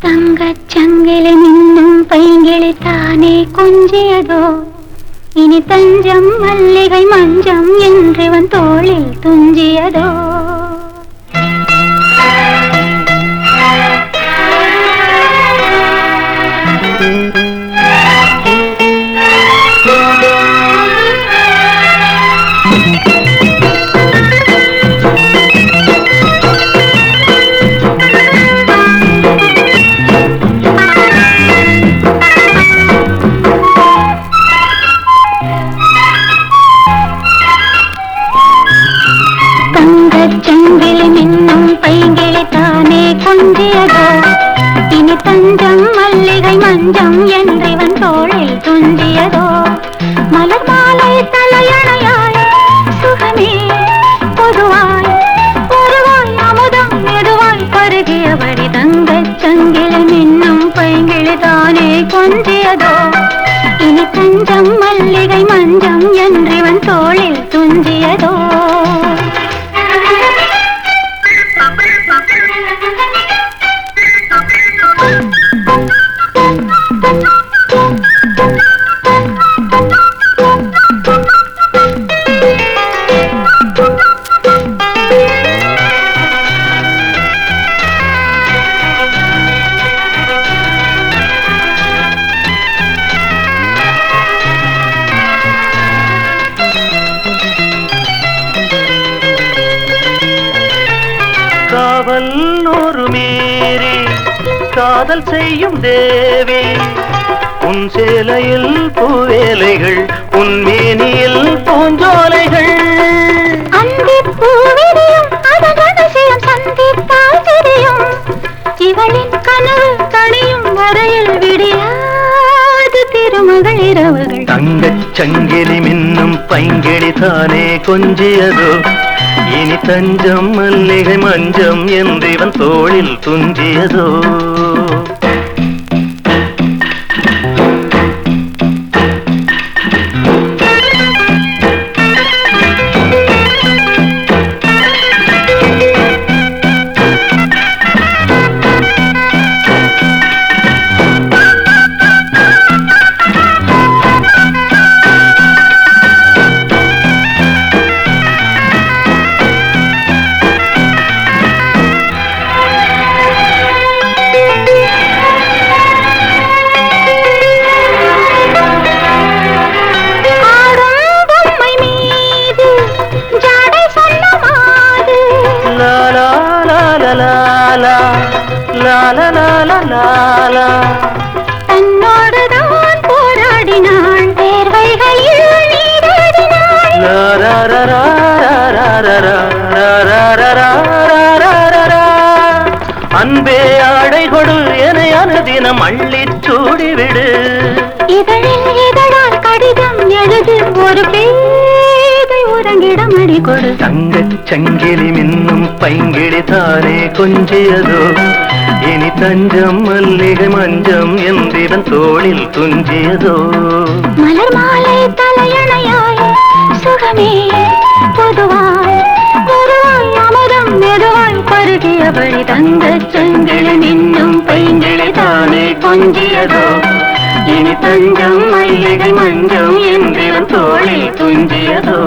தங்கச் சங்கிலி மின்னும் பைங்கிளி தானே கொஞ்சியதோ இனி தஞ்சம் மல்லிகை மஞ்சம் என்றவன் தோளில் துஞ்சியதோ சங்கிலி மின்னும் பைங்கிளி தானே கொஞ்சியதோ இனி தஞ்சம் மல்லிகை மஞ்சம் என்றவன் தோளில் துஞ்சியதோ மலர் மாலை தலையணையாய் சுகமே பொதுவாய் பொதுவாய் அமுதம் மெதுவாய் பருகியபடி தங்கச் சங்கிலி மின்னும் பைங்கிளி தானே கொஞ்சியதோ இனி தஞ்சம் மல்லிகை மஞ்சம் என்றவன் தோளில் துஞ்சியதோ காவல் ஒரு மீறி காதல் செய்யும் தேவி உன் சேலையில் பூவேலைகள் உன் மேனியில் பூஞ்சோலைகள் இவளின் கனவு தனியும் வரையில் விடியாது திருமகள் இரவுகள் தங்கச் சங்கிலி மின்னும் பைங்கிளி தானே கொஞ்சியதோ இனி தஞ்சம் மல்லிகை மஞ்சம் என்றவன் தோளில் துஞ்சியதோ தன்னோடுதான் போராடினாள் வேர்வைகளில் நீராடினாள் அன்பே ஆடை கொடு என அனுதினம் அள்ளிச் சூடிவிடு இதழில் இதழால் கடிதம் எழுது ஒரு பேதை உறங்கிடம் அடி கொடு தங்கச் சங்கிலி மின்னும் பைங்கிளி தானே கொஞ்சியதோ இனி தஞ்சம் மல்லிகை மஞ்சம் என்றவன் தோளில் துஞ்சியதோ மலர் மாலை தலையணையாய் சுகமே பொதுவாய் பொதுவாய் அமுதம் மெதுவாய் பருகியபடி தங்கச் சங்கிலி மின்னும் பைங்கிளி தானே கொஞ்சியதோ இனி தஞ்சம் மல்லிகை மஞ்சம் என்றவன் தோளில் துஞ்சியதோ